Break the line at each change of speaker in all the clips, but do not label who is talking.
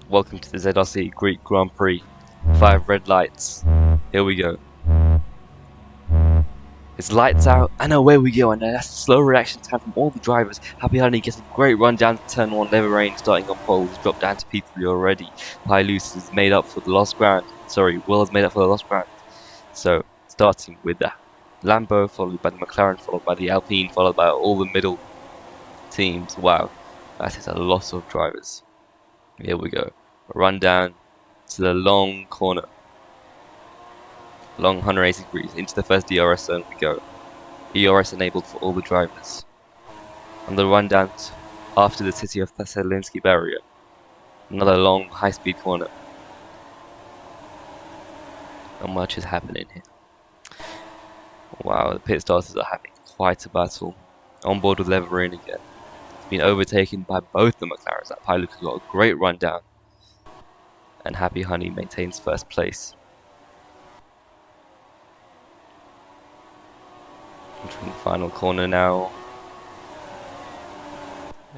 Welcome to the ZRC Greek Grand Prix. 5 red lights. Here we go. It's lights out, and away we go, and that's a slow reaction time from all the drivers. Happy Honey gets a great run down to turn 1, Leverain starting on pole, has dropped down to P3 already. Pylus has made up for the lost ground. Sorry, Will has made up for the lost ground. So, starting with the Lambo, followed by the McLaren, followed by the Alpine, followed by all the middle teams. Wow, that is a lot of drivers. Here we go. Run down to the long corner. Long 180 degrees into the first DRS zone we go. DRS enabled for all the drivers. On the run down after the city of Thessaloniki barrier. Another long high-speed corner. Not much is happening here. Wow, the pit starters are having quite a battle. On board with Leverain again. It's been overtaken by both the McLarens. That pilot has got a great run down. And Happy Honey maintains first place. Entering the final corner now.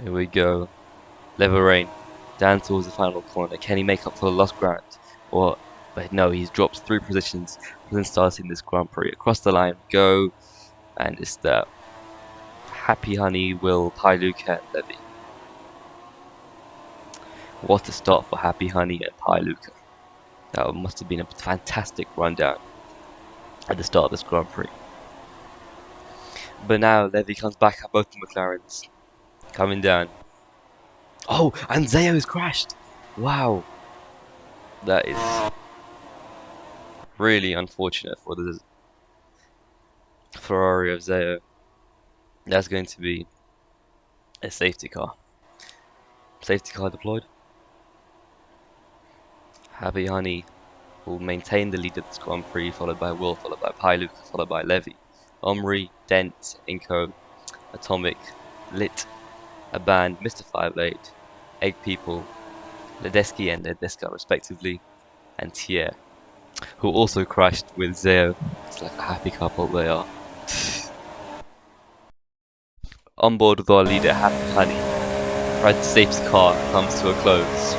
Here we go. Leverain down towards the final corner. Can he make up for the lost ground? But no, he's dropped 3 positions since starting this Grand Prix. Across the line we go, and it's the Happy Honey, Will, Pailuka, and Levy. What a start for Happy Honey and Pailuka. That must have been a fantastic rundown at the start of this Grand Prix. But now Levy comes back at both the McLarens. Coming down. Oh, and Zayo's crashed! Wow. That is really unfortunate for the Ferrari of Zayo. That's going to be a safety car. Safety car deployed. Happy Honey will maintain the lead of this Grand Prix, followed by Will, followed by Pailuka, followed by Levy. Omri, Dent, Inco, Atomic, Lit, Aban, Mr. Fireblade, 8 people, Ledeski and Ledeska respectively, and Thier, who also crashed with Zayo. It's like a happy couple they are. On board with our leader Happy Honey, right, the safety car comes to a close.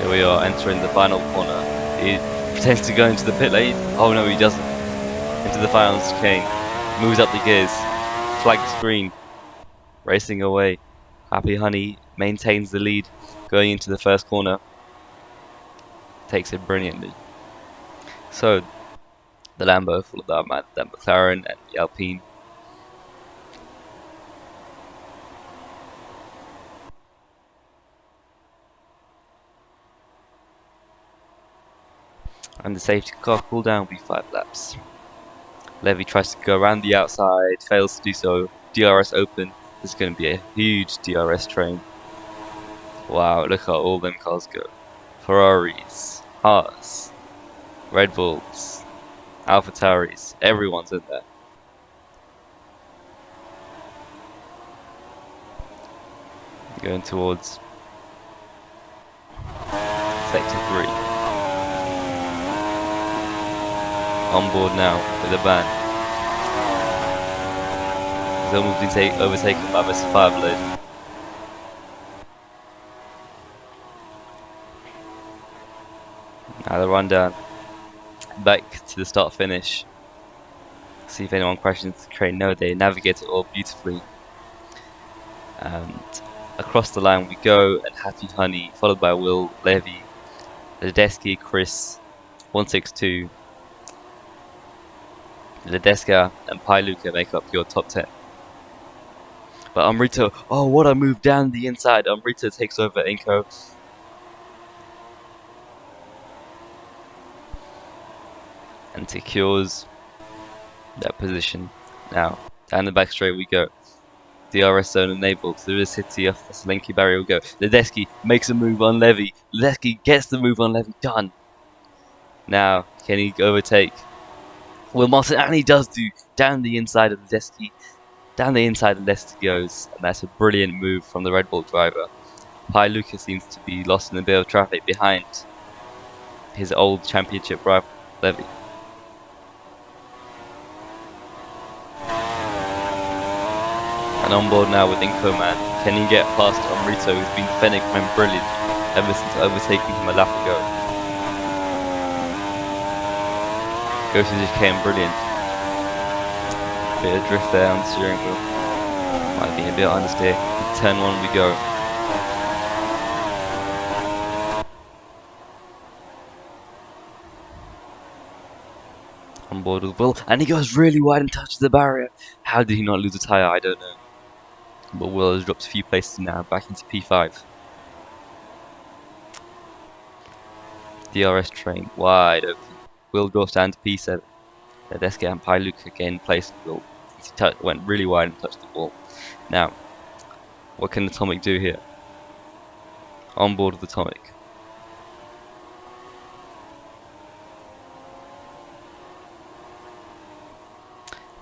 Here we are entering the final corner. He pretends to go into the pit lane. Oh no, he doesn't. Into the final chicane. Moves up the gears. Flags green. Racing away. Happy Honey maintains the lead going into the first corner. Takes it brilliantly. So, the Lambo, followed by the McLaren and the Alpine. And the safety car cooldown will be 5 laps. Levy tries to go around the outside, fails to do so. DRS open. This is going to be a huge DRS train. Wow, look how all them cars go. Ferraris, Haas, Red Bulls, AlphaTauris, everyone's in there. Going towards Sector 3. On board now with a ban. He's almost been overtaken by Mr. Fireblade. Now the rundown. Back to the start finish. See if anyone crashes into the train. No, they navigate it all beautifully. And across the line we go, and Happy Honey, followed by Will, Levy, Ledeski, Chris, 162. Ledeska and Pailuka make up your top 10. But Amrito, oh what a move down the inside. Amrito takes over Inco. And secures that position. Now, down the back straight we go. DRS zone enabled through the city of Thessaloniki barrier we go. Ledeski makes a move on Levy. Ledeski gets the move on Levy. Done. Now, can he overtake Will Martin? And he does do. Down the inside of Ledeski. Down the inside of Ledeski goes. And that's a brilliant move from the Red Bull driver. Pailuka seems to be lost in a bit of traffic behind his old championship rival, Levy. And on board now with Inco, man. Can he get past Omrito, who's been defending from him brilliantly ever since overtaking him a lap ago? Ghost just came brilliant. Bit of drift there on the steering wheel. Might be a bit understeer. Turn 1 we go. On board with Will, and he goes really wide and touches the barrier. How did he not lose a tyre? I don't know. But Will has dropped a few places now, back into P5. DRS train wide open. Will goes down to P7. Ledeski and Pailuka again placed Will. He went really wide and touched the wall. Now, what can Atomic do here? On board with Atomic.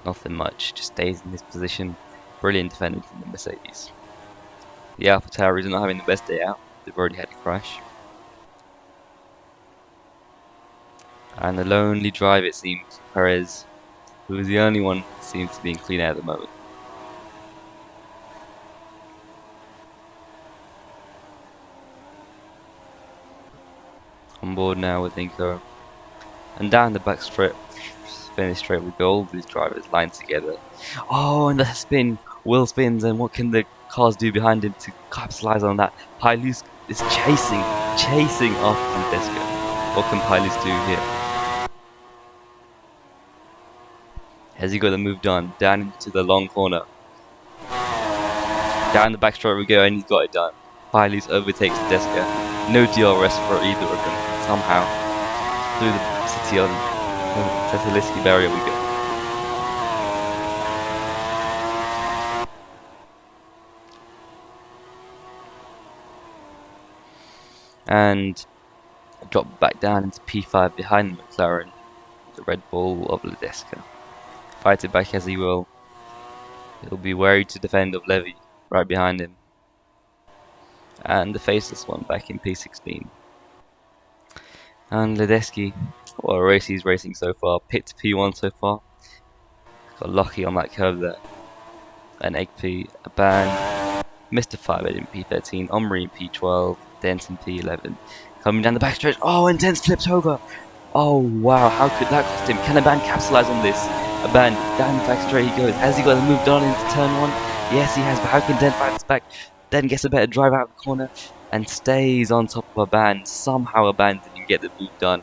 Nothing much, just stays in his position. Brilliant defending from the Mercedes. The AlphaTauri is not having the best day out. They've already had a crash. And the lonely drive, it seems, Perez, who is the only one who seems to be in clean air at the moment. On board now with Inco. And down the back strip, finish straight with all these drivers lined together. Oh, and the spin. Will spins, and what can the cars do behind him to capitalize on that? Pailus is chasing after Ledeski. What can Pailus do here? Has he got the move done? Down into the long corner. Down the back straight we go, and he's got it done. Pailus overtakes Ledeski. No DRS for either of them. Somehow, through the city on the Teteliski barrier we go. And drop back down into P5 behind McLaren, the Red Bull of Ledeski. Fight it back as he will. He'll be wary to defend of Levy right behind him. And the faceless one back in P16. And Ledeski, what a race he's racing so far. Pit to P1 so far. Got lucky on that curve there. An egg P, a ban. Mr. 5 in P13, Omri in P12, Dent in P11. Coming down the backstretch. Oh, and Dent flips over. Oh wow, how could that cost him? Can a ban capitalize on this? A ban down the backstretch he goes. Has he got to move on into turn 1? Yes, he has, but how can Dent fight this back? Then gets a better drive out of the corner and stays on top of a ban. Somehow a ban didn't get the move done.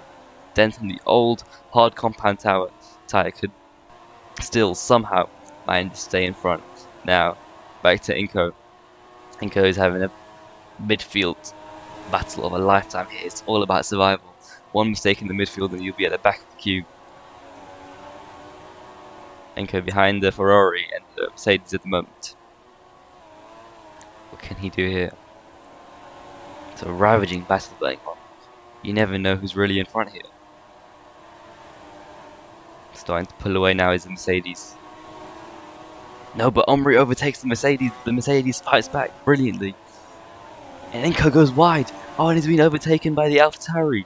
Dent from the old hard compound tyre could still somehow manage to stay in front. Now, back to Inco. Inco is having a midfield battle of a lifetime here. It's all about survival. One mistake in the midfield and you'll be at the back of the queue. Inco behind the Ferrari and the Mercedes at the moment. What can he do here? It's a ravaging battle going on. You never know who's really in front here. Starting to pull away now is the Mercedes. No, but Omri overtakes the Mercedes. The Mercedes fights back brilliantly. And Inco goes wide. Oh, and he's been overtaken by the AlphaTauri.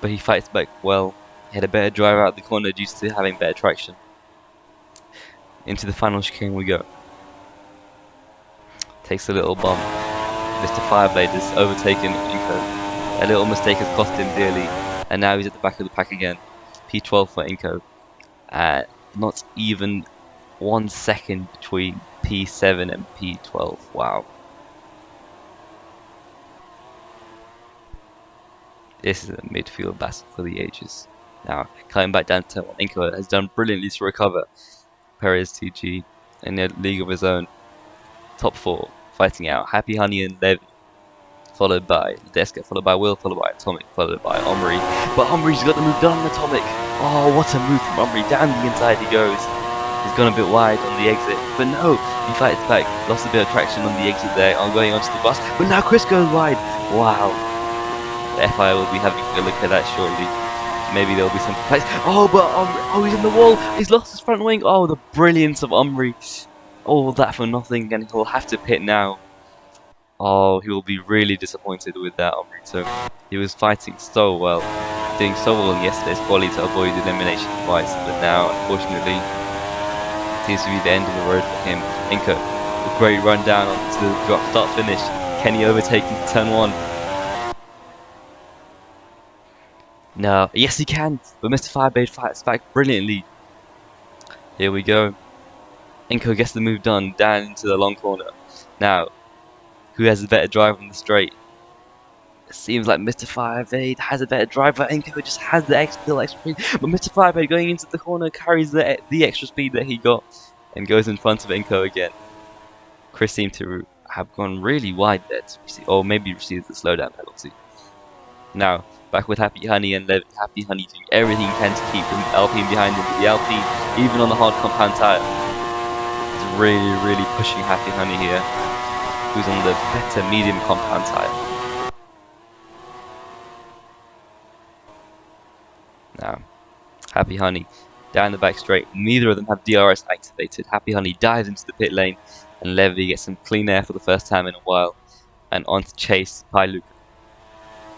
But he fights back well. He had a better drive out of the corner due to having better traction. Into the final chicane we go. Takes a little bump. Mr. Fireblade has overtaken Inco. A little mistake has cost him dearly. And now he's at the back of the pack again. P12 for Inco. Not even 1 second between P7 and P12. Wow. This is a midfield battle for the ages. Now, coming back down to turn 1, Inco has done brilliantly to recover. Perez TG in a league of his own. Top 4, fighting out. Happy Honey and Levy. Followed by Ledeski, followed by Will, followed by Atomic, followed by Omri. But Omri's got the move done on Atomic. Oh, what a move from Omri. Down the inside he goes. He's gone a bit wide on the exit. But no, he fights back. Lost a bit of traction on the exit there. On going onto the bus. But now Chris goes wide. Wow. The FI will be having a look at that shortly. Maybe there'll be some place. Oh, but Omri. Oh, he's in the wall. He's lost his front wing. Oh, the brilliance of Omri. All that for nothing, and he'll have to pit now. Oh, he will be really disappointed with that, Omri. So he was fighting so well, doing so well in yesterday's quali to avoid elimination twice, but now, unfortunately, it seems to be the end of the road for him. Inco, with Great run down onto the drop start finish. Can he overtake into turn 1? No, yes he can, but Mr. Fireblade fights back brilliantly. Here we go. Inko gets the move done down into the long corner. Now, who has a better drive on the straight? It seems like Mr. Fireblade has a better drive, but Inko just has the extra speed. But Mr. Fireblade going into the corner carries the extra speed that he got and goes in front of Inko again. Chris seemed to have gone really wide there, or maybe received the slowdown penalty. Now, back with Happy Honey and Happy Honey doing everything he can to keep the Alpine behind him. But the Alpine, even on the hard compound tire, is really pushing Happy Honey here, who's on the better medium compound tire. Now, Happy Honey down the back straight. Neither of them have DRS activated. Happy Honey dives into the pit lane, and Levy gets some clean air for the first time in a while, and on to chase Luca.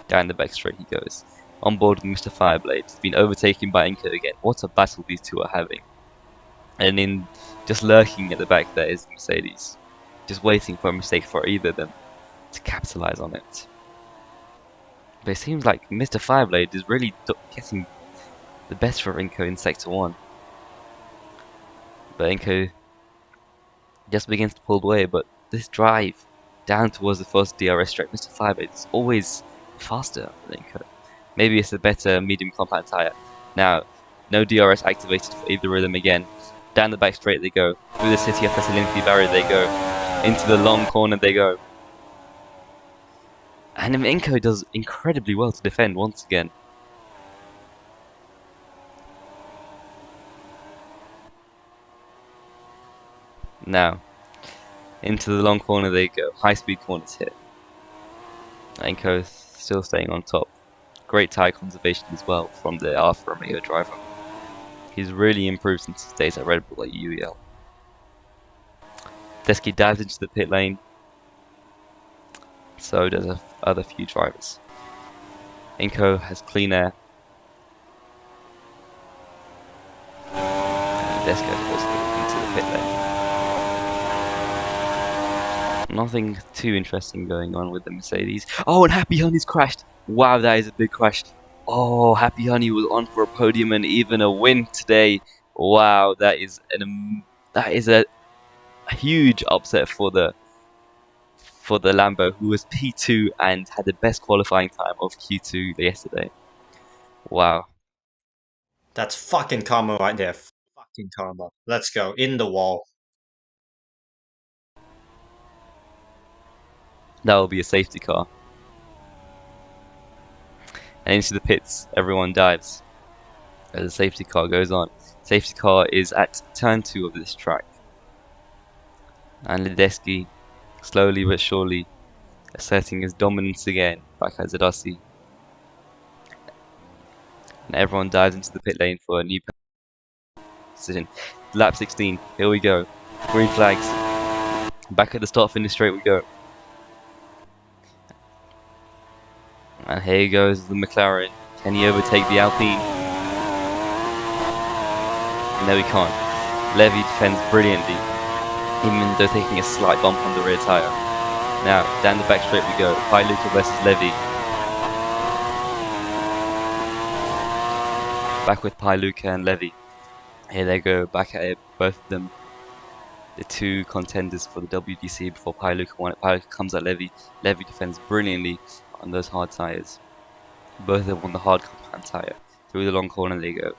Down the back straight he goes. On board with Mr. Fireblade. He's been overtaken by Inko again. What a battle these two are having. And in just lurking at the back there is the Mercedes. Just waiting for a mistake for either of them to capitalize on it. But it seems like Mr. Fireblade is really getting the best for Inko in Sector 1. But Inko just begins to pull away, but this drive down towards the first DRS straight, Mr. Fireblade is always faster than Inko. Maybe it's a better medium compound tire. Now, no DRS activated for either of them again. Down the back straight they go. Through the city of Thessaloniki barrier they go. Into the long corner they go. And Inko does incredibly well to defend once again. Now, into the long corner they go. High speed corners here. Inko still staying on top. Great tire conservation as well from the Alfa Romeo driver. He's really improved since his days at Red Bull at UEL. Deski dives into the pit lane. So does other few drivers. Inko has clean air. And Deski goes into the pit lane. Nothing too interesting going on with the Mercedes. Oh, and Happy Honey's crashed. Wow, that is a big crash. Oh, Happy Honey was on for a podium and even a win today. Wow, that is a huge upset for the Lambo, who was P2 and had the best qualifying time of Q2 yesterday. Wow.
That's fucking karma right there. Fucking karma. Let's go. In the wall.
That will be a safety car. And into the pits, everyone dives as the safety car goes on. Safety car is at turn 2 of this track. And Ledeski, slowly but surely, asserting his dominance again back at ZRC. And everyone dives into the pit lane for a new decision. Lap 16, here we go. Green flags. Back at the start finish straight we go. And here goes the McLaren. Can he overtake the Alpine? No, he can't. Levy defends brilliantly, even though taking a slight bump on the rear tyre. Now, down the back straight we go. Luca versus Levy. Back with Luca and Levy. Here they go, back at it, both of them. The two contenders for the WDC before Luca won it. Luca comes at Levy. Levy defends brilliantly on those hard tyres. Both of them on the hard compound tyre. Through the long corner they go.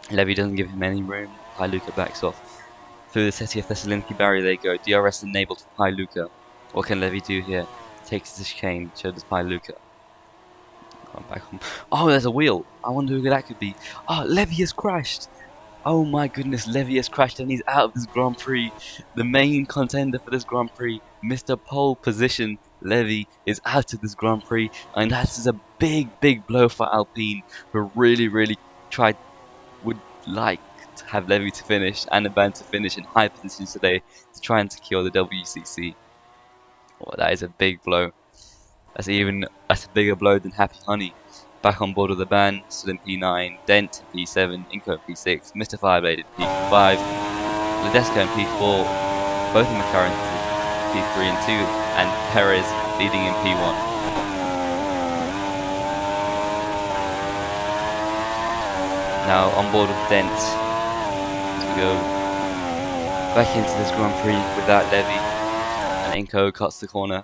Levy doesn't give him any room. Luca backs off. Through the city of Thessaloniki barrier they go. DRS enabled for Luca. What can Levy do here? Takes the chicane, shows Luca. Back home. Oh, there's a wheel. I wonder who that could be. Oh, Levy has crashed. Oh my goodness, Levy has crashed and he's out of this Grand Prix. The main contender for this Grand Prix, Mr. Pole Position Levy, is out of this Grand Prix, and that is a big blow for Alpine, who really would like to have Levy to finish and the band to finish in high positions today to try and secure the WCC. Well, that is a big blow. That's a bigger blow than Happy Honey. Back on board with the band, still in P9, Dent P7, Inco P6, Mr. Fireblade at P5, Ledeska in P4, both of McLaren to P3 and 2, and Perez leading in P1. Now on board with Dent as we go back into this Grand Prix without Levy, and Inco cuts the corner.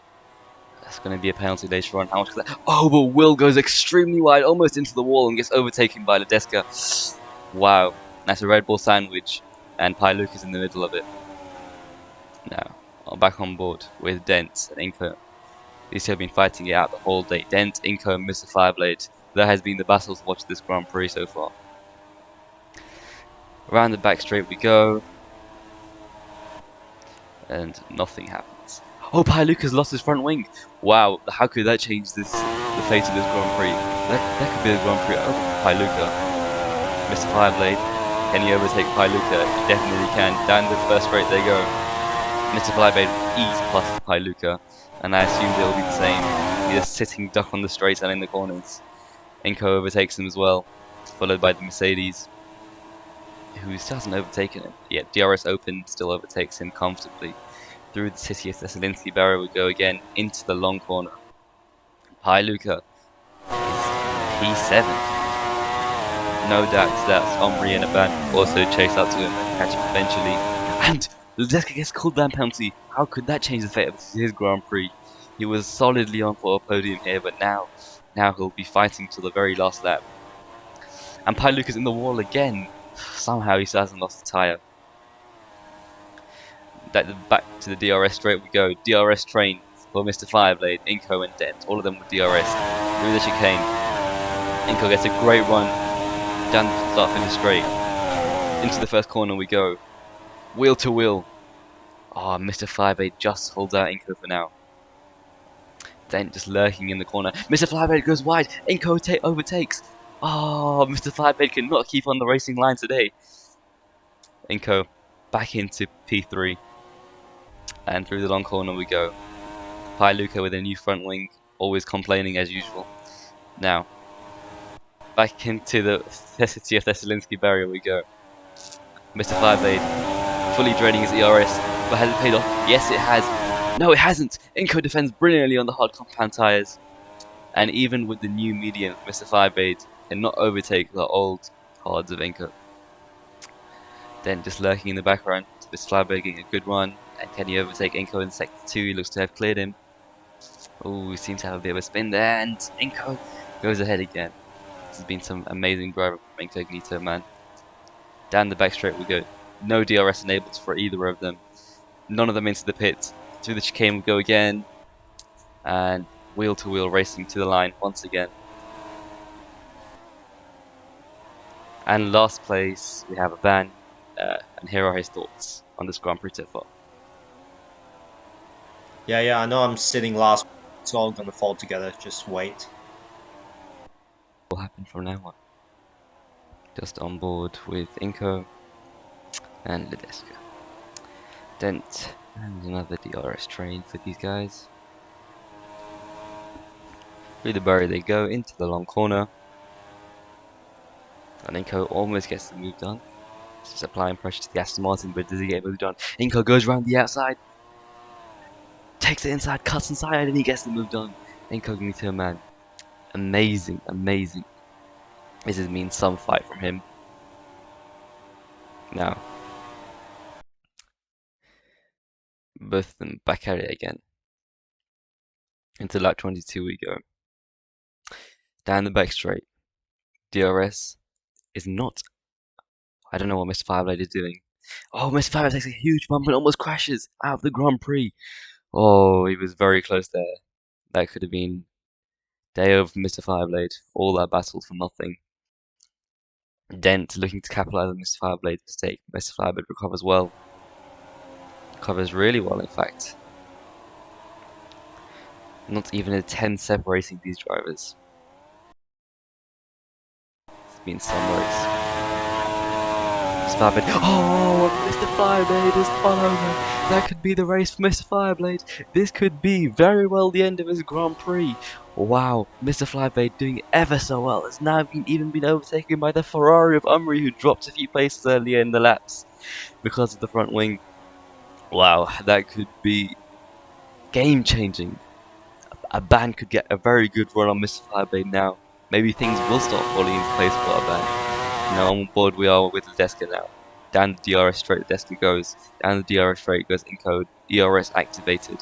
That's going to be a penalty later on. How much is that? Oh, but Will goes extremely wide, almost into the wall, and gets overtaken by Ledeska. Wow, that's a Red Bull sandwich, and Luke is in the middle of it. Now, I'm back on board with Dent and Inco. These two have been fighting it out the whole day. Dent, Inco, and Mr. Fireblade. That has been the battle to watch this Grand Prix so far. Around the back straight we go, and nothing happens. Oh, Luke has lost his front wing. Wow, how could that change the fate of this Grand Prix? That could be the Grand Prix over Luca. Mr. Fireblade, can he overtake Luca? He definitely can. Down the first straight they go. Mr. Fireblade ease past Luca, and I assume they'll be the same. He's just sitting duck on the straights and in the corners. Inco overtakes him as well, followed by the Mercedes, who still hasn't overtaken him. Yet DRS Open still overtakes him comfortably. Through the city of Thessaloniki barrier we go again into the long corner. Luca is P7. No doubt that Omri and Aban also chase up to him and catch him eventually. And Ledeska gets called down penalty. How could that change the fate of his Grand Prix? He was solidly on for a podium here, but now he'll be fighting till the very last lap. And Luca's in the wall again. Somehow he still hasn't lost the tyre. Back to the DRS straight we go. DRS train for Mr. Fireblade, Inco and Dent. All of them with DRS. Through the chicane. Inco gets a great run down the start finish straight. Into the first corner we go. Wheel to wheel. Oh, Mr. Fireblade just holds out Inco for now. Dent just lurking in the corner. Mr. Fireblade goes wide. Inco overtakes. Oh, Mr. Fireblade cannot keep on the racing line today. Inco back into P3. And through the long corner we go. Luca with a new front wing, always complaining as usual. Now, back into the city of Thessaloniki barrier we go. Mr. Fireblade fully draining his ERS, but has it paid off? Yes, it has. No, it hasn't. Inco defends brilliantly on the hard compound tyres. And even with the new medium, Mr. Fireblade cannot overtake the old hards of Inco. Then just lurking in the background, Mr. Fireblade getting a good run. And can he overtake Inco in sector 2? He looks to have cleared him. Oh, he seems to have a bit of a spin there, and Inco goes ahead again. This has been some amazing driving from Incognito, man. Down the back straight we go. No DRS enabled for either of them. None of them into the pit. Through the chicane we go again. And wheel to wheel racing to the line once again. And last place we have Aban. And here are his thoughts on this Grand Prix so far.
Yeah, I know I'm sitting last. It's all gonna fall together. Just wait.
What will happen from now on? Just on board with Inco and Ledeska. Dent and another DRS train for these guys. Through the barrier they go into the long corner. And Inco almost gets the move done. Just applying pressure to the Aston Martin, but does he get moved done? Inco goes around the outside. Takes it inside, cuts inside, and he gets the move done. Incognito, man. Amazing, amazing. This has been some fight from him. Now, both of them back at it again. Into lap 22 we go. Down the back straight. DRS is not... I don't know what Mr. Fireblade is doing. Oh, Mr. Fireblade takes a huge bump and almost crashes out of the Grand Prix. Oh, he was very close there. That could have been day over for Mr. Fireblade. All that battle for nothing. Dent looking to capitalize on Mr. Fireblade's mistake. Mr. Fireblade recovers well. Recovers really well, in fact. Not even a 10 separating these drivers. It's been some race. Mr. Fireblade. Oh, Mr. Fireblade is following. That could be the race for Mr. Fireblade. This could be very well the end of his Grand Prix. Wow, Mr. Fireblade doing ever so well. Has now even been overtaken by the Ferrari of Umri, who dropped a few places earlier in the laps because of the front wing. Wow, that could be game changing. A ban could get a very good run on Mr. Firebase now. Maybe things will start falling into place for a ban. Now on board we are with Ledeska now. Down the DRS straight Ledeska goes. Down the DRS straight goes encode. DRS activated.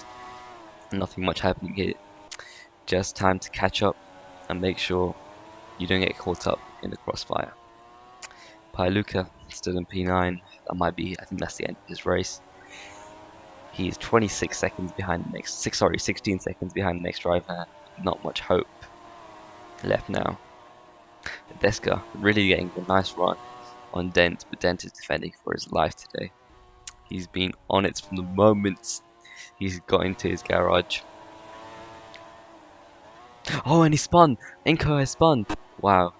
Nothing much happening here. Just time to catch up and make sure you don't get caught up in the crossfire. Pailuka still in P9. That might be, I think that's the end of his race. He is 26 seconds behind the next, 16 seconds behind the next driver. Not much hope left now. Ledeska really getting a nice run on Dent, but Dent is defending for his life today. He's been on it from the moment he's got into his garage. Oh, and he spun! Inco has spun! Wow,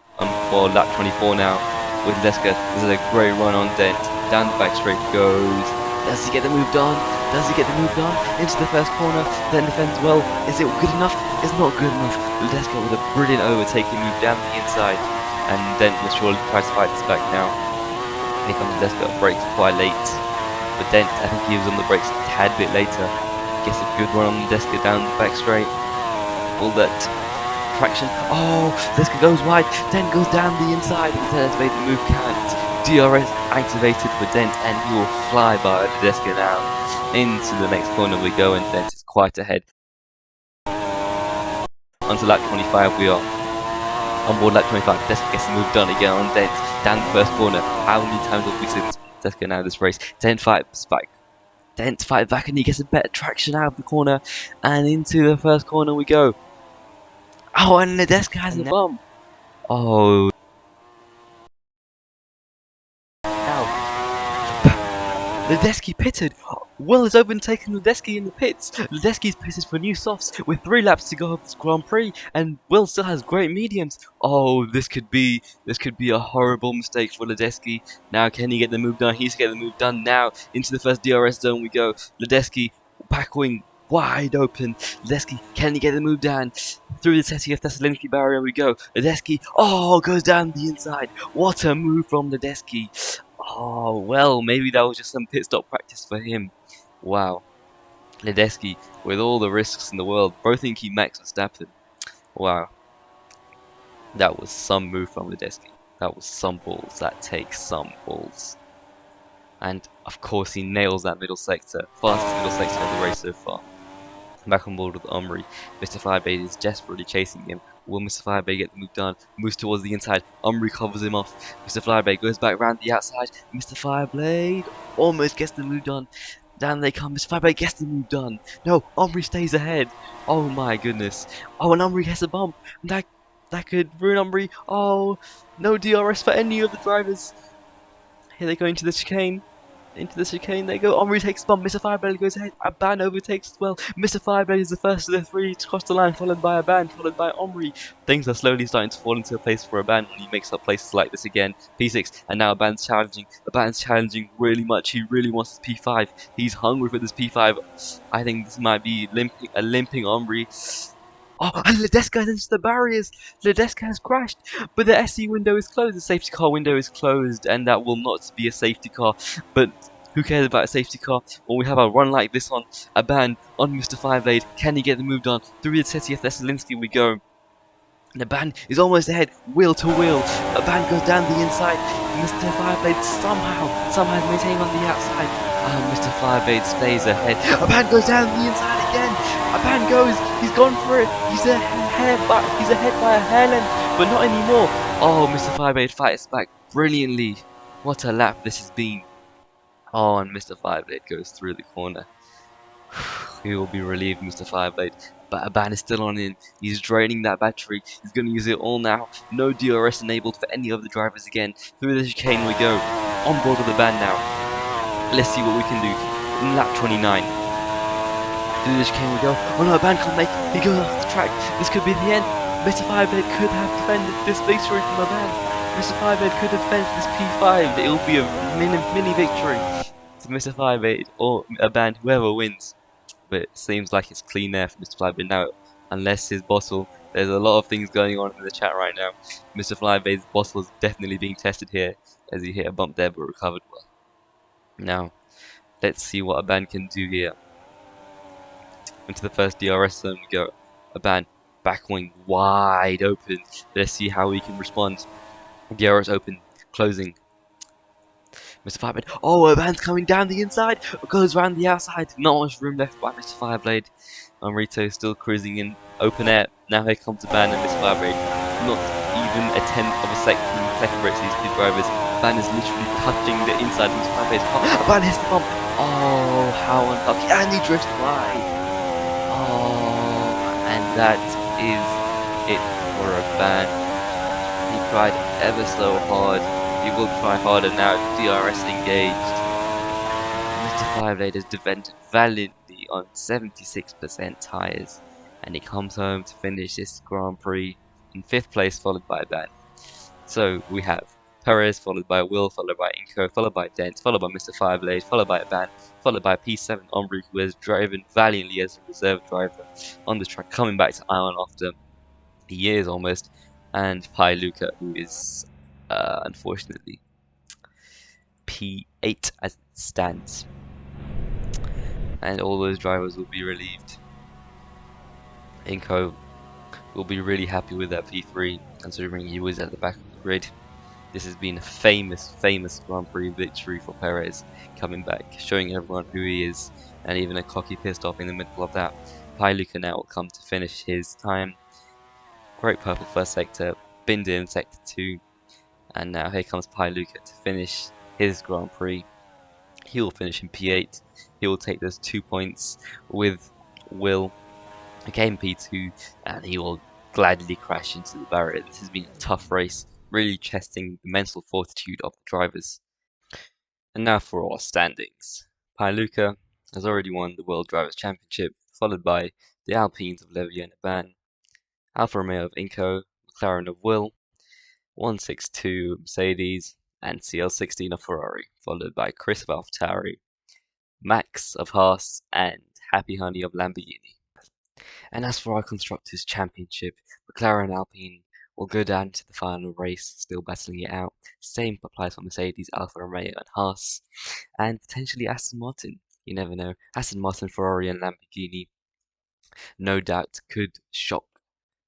for lap 24 now with Ledeska. This is a great run on Dent. Down the back straight goes. Does he get the move done? Does he get the move done? Into the first corner, then defends well. Is it good enough? It's not good enough. Ledeska with a brilliant overtaking move down the inside. And Dent will surely try to fight this back now. Here comes Ledeska, brakes quite late. But Dent, I think he was on the brakes a tad bit later. Gets a good run on Ledeska down the back straight. All that traction. Oh, Ledeska goes wide. Dent goes down the inside. Instead has made the move count. DRS activated for Dent, and he will fly by Ledeska now. Into the next corner we go, and Dent is quite ahead. Onto lap 25 we are. On board lap 25, Ledeska gets the move done again on Dent. Down the first corner. How many times have we seen Ledeska now this race? Dent fights back. Dent fights back, and he gets a better traction out of the corner. And into the first corner we go. Oh, and Ledeska has a bump. Oh. Ledeski pitted. Will has overtaken Ledeski in the pits. Ledeski's pitted for new softs with 3 laps to go of this Grand Prix, and Will still has great mediums. Oh, this could be a horrible mistake for Ledeski. Now can he get the move done? He's getting the move done now. Into the first DRS zone we go. Ledeski back wing wide open. Ledeski, can he get the move down? Through the ZRC Thessaloniki barrier we go. Ledeski, oh, goes down the inside. What a move from Ledeski. Oh, well, maybe that was just some pit stop practice for him. Wow. Ledeski, with all the risks in the world, bothing he Max Verstappen. Wow. That was some move from Ledeski. That was some balls. That takes some balls. And, of course, he nails that middle sector. Fastest middle sector of the race so far. Back on board with Omri. Mr. Firebase is desperately chasing him. Will Mr. Firebase get the move done? Moves towards the inside. Omri covers him off. Mr. Firebase goes back round the outside. Mr. Fireblade almost gets the move done. Down they come. Mr. Firebase gets the move done. No, Omri stays ahead. Oh my goodness. Oh, and Omri has a bump. That could ruin Omri. Oh, no DRS for any of the drivers. Here they go into the chicane. Into the chicane they go. Omri takes bump. Mr. Fireblade goes ahead. Aban overtakes as well. Mr. Fireblade is the first of the 3 to cross the line, followed by Aban, followed by Omri. Things are slowly starting to fall into place for Aban when he makes up places like this again. P6, and now Aban's challenging. Aban's challenging really much. He really wants this P5. He's hungry for this P5. I think this might be a limping Omri. Oh, and Ledeska has the barriers. Ledeska has crashed, but the SE window is closed. The safety car window is closed, and that will not be a safety car. But who cares about a safety car when we have a run like this on a ban on Mr. Fireblade? Can he get the move done? Through the ZRC Thessaloniki we go. The ban is almost ahead, wheel to wheel. A ban goes down the inside. Mr. Fireblade somehow is maintaining on the outside. Mr. Fireblade stays ahead. A ban goes down the inside again. A ban goes. He's gone for it. He's ahead by a hair length, but not anymore. Oh, Mr. Fireblade fights back brilliantly. What a lap this has been. Oh, and Mr. Fireblade goes through the corner. He will be relieved, Mr. Fireblade. But Aban is still on in. He's draining that battery. He's going to use it all now. No DRS enabled for any of the drivers again. Through the chicane we go. On board with the ban now. Let's see what we can do. In lap 29. Through the chicane we go. Oh no, Aban can't make it. He goes off the track. This could be the end. Mr. Fireblade could have defended this victory from Aban. Mr. Fireblade could have defended this P5. It will be a mini victory to Mr. Fireblade or Aban, whoever wins. But it seems like it's clean air for Mr. Fireblade now, unless his bottle. There's a lot of things going on in the chat right now. Mr. Fireblade's bottle is definitely being tested here, as he hit a bump there but recovered well. Now, Let's see what Aban can do here. Into the first DRS zone we go. Aban back wing wide open. Let's see how he can respond. DRS open, closing. Mr. Fireblade. Oh, Aban's coming down the inside. Goes around the outside. Not much room left by Mr. Fireblade. Rito still cruising in open air. Now here comes Aban and Mr. Fireblade. Not even a tenth of a second separates these two drivers. Aban is literally touching the inside of Mr. Fireblade's car. Aban hits the bump. Oh, how unlucky. And he drifts by. Oh, and that is it for Aban. He tried ever so hard. He will try harder now. DRS engaged. Mr. Fireblade has defended valiantly on 76% tyres, and he comes home to finish this Grand Prix in 5th place, followed by Ban. So we have Perez, followed by Will, followed by Inco, followed by Dent, followed by Mr. Fireblade, followed by Ban, followed by P7 Omri, who has driven valiantly as a reserve driver on the track, coming back to Ion after years almost, and Pi Luca, who is unfortunately P8 as it stands. And all those drivers will be relieved. Inco will be really happy with that P3, considering he was at the back of the grid. This has been a famous Grand Prix victory for Perez, coming back, showing everyone who he is, and even a cocky pissed off in the middle of that. Pi Luca now will come to finish his time. Great purple first sector, Binder in sector 2, and now here comes Pi Luca to finish his Grand Prix. He will finish in P8. He will take those 2 points with Will, again P2, and he will gladly crash into the barrier. This has been a tough race, really testing the mental fortitude of the drivers. And now for our standings. Pi Luca has already won the World Drivers' Championship, followed by the Alpines of Levy and Aban, Alfa Romeo of Inco, McLaren of Will, 162 Mercedes, and CL16 of Ferrari, followed by Chris of AlphaTauri, Max of Haas, and Happy Honey of Lamborghini. And as for our Constructors' Championship, McLaren and Alpine will go down to the final race, still battling it out. Same applies for Mercedes, Alfa Romeo, and Haas, and potentially Aston Martin. You never know. Aston Martin, Ferrari, and Lamborghini, no doubt, could shock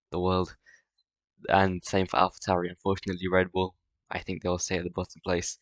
the world. And same for AlphaTauri. Unfortunately, Red Bull, I think they'll stay at the bottom place.